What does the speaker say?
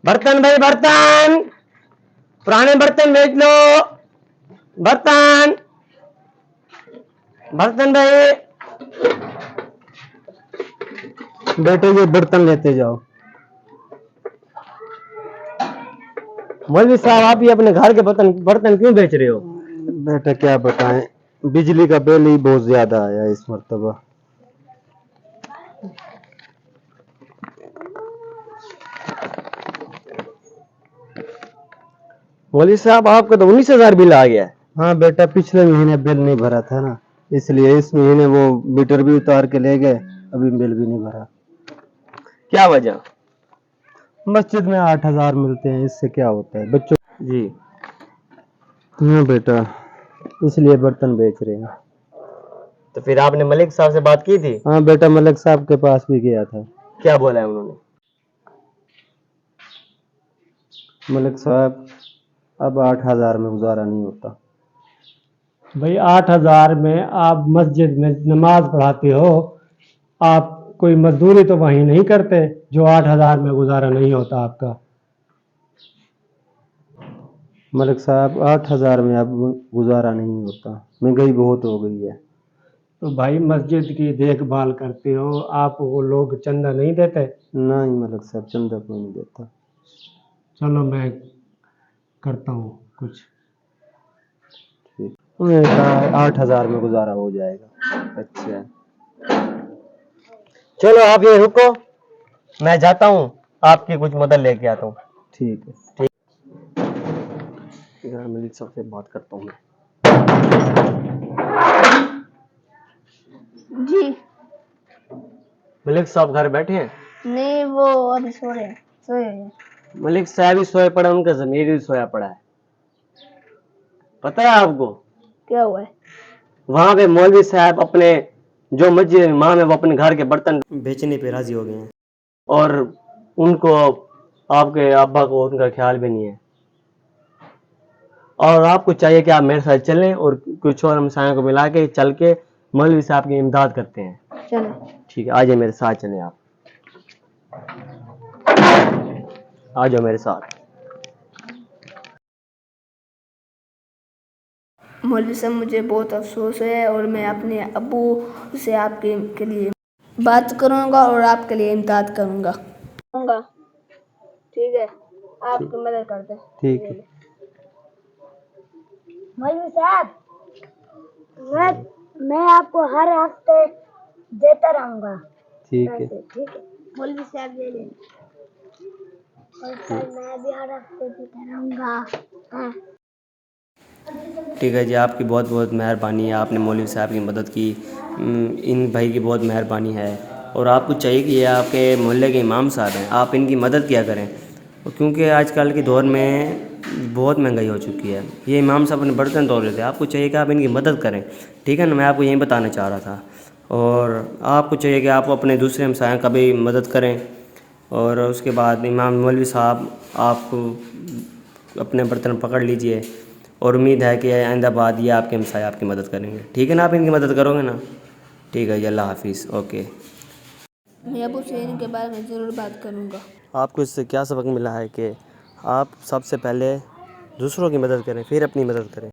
برتن بھائی برتن، پرانے برتن بیچ لو. برتن برتن بھائی. بیٹے یہ برتن لیتے جاؤ. مولوی صاحب آپ یہ اپنے گھر کے برتن کیوں بیچ رہے ہو؟ بیٹا کیا بتائیں، بجلی کا بل ہی بہت زیادہ آیا اس مرتبہ. مولوی صاحب آپ کا تو 19,000 بل آ گیا ہے. ہاں بیٹا پچھلے مہینے بل نہیں بھرا تھا نا، اس لیے اس مہینے وہ میٹر بھی اتار کے لے گئے، ابھی بل بھی نہیں بھرا. کیا وجہ؟ مسجد میں 8,000 ملتے ہیں، اس سے کیا ہوتا ہے بچوں. جی ہاں بیٹا اس لیے برتن بیچ رہے ہیں. تو پھر آپ نے ملک صاحب سے بات کی تھی؟ ہاں بیٹا ملک صاحب کے پاس بھی گیا تھا. کیا بولا ہے انہوں نے؟ ملک صاحب اب 8,000 میں گزارا نہیں ہوتا. بھائی 8,000 میں آپ مسجد میں نماز پڑھاتے ہو، آپ کوئی مزدوری تو وہیں نہیں کرتے جو 8,000 میں گزارا نہیں ہوتا آپ کا. ملک صاحب 8,000 میں اب گزارا نہیں ہوتا، مہنگائی بہت ہو گئی ہے. تو بھائی مسجد کی دیکھ بھال کرتے ہو، آپ وہ لوگ چندہ نہیں دیتے؟ نہیں ملک صاحب چندہ کوئی نہیں دیتا. چلو میں کرتا ہوں کچھ. 8,000 میں گزارا ہو جائے گا. اچھا چلو آپ یہ رکو، میں جاتا ہوں آپ کی کچھ مدد لے کے آتا ہوں. ٹھیک ہے. ملک صاحب سے بات کرتا ہوں میں. جی ملک صاحب گھر بیٹھے ہیں؟ نہیں، وہ ابھی سوئے ہیں. ملک صاحب ہی سوئے پڑے، ان کا ضمیر بھی سویا پڑا ہے. پتہ ہے آپ کو کیا ہوا ہے؟ وہاں پہ مولوی صاحب اپنے جو مسجد امام ہے وہ اپنے گھر کے برتن بیچنے پہ راضی ہو گئے ہیں، اور ان کو آپ کے ابا کو ان کا خیال بھی نہیں ہے. اور آپ کو چاہیے کہ آپ میرے ساتھ چلیں اور کچھ اور ہمسایوں کو ملا کے چل کے مولوی صاحب کی امداد کرتے ہیں. چلو ٹھیک ہے، آ جائیں میرے ساتھ چلیں. آپ آ جاؤ میرے ساتھ. مولوی صاحب مجھے بہت افسوس ہے، اور میں اپنے ابو سے آپ کے لیے بات کروں گا اور آپ کے لیے امداد کروں گا. ٹھیک ہے، آپ کی مدد کرتے ہیں. ٹھیک ہے. مولوی صاحب میں آپ کو ہر ہفتے دیتا رہوں گا. ٹھیک ہے. ٹھیک ہے مولوی صاحب لے لیں. اور میں بھی ہر ہفتے دیتا رہوں گا. ٹھیک ہے جی، آپ کی بہت بہت مہربانی ہے، آپ نے مولوی صاحب کی مدد کی. ان بھائی کی بہت مہربانی ہے، اور آپ کو چاہیے کہ یہ آپ کے محلے کے امام صاحب ہیں، آپ ان کی مدد کیا کریں، کیونکہ آج کل کے دور میں بہت مہنگائی ہو چکی ہے. یہ امام صاحب اپنے برتن دھو رہے تھے، آپ کو چاہیے کہ آپ ان کی مدد کریں. ٹھیک ہے نا، میں آپ کو یہی بتانا چاہ رہا تھا. اور آپ کو چاہیے کہ آپ اپنے دوسرے ہمسایوں کا بھی مدد کریں. اور اس کے بعد امام مولوی صاحب آپ اپنے برتن پکڑ لیجئے، اور امید ہے کہ آئندہ بعد یہ آپ کے ہمسائے آپ کی مدد کریں گے. ٹھیک ہے نا، آپ ان کی مدد کرو گے نا؟ ٹھیک ہے جی، اللہ حافظ. اوکے. میں ابو سے ان کے بارے میں ضرور بات کروں گا. آپ کو اس سے کیا سبق ملا ہے کہ آپ سب سے پہلے دوسروں کی مدد کریں، پھر اپنی مدد کریں.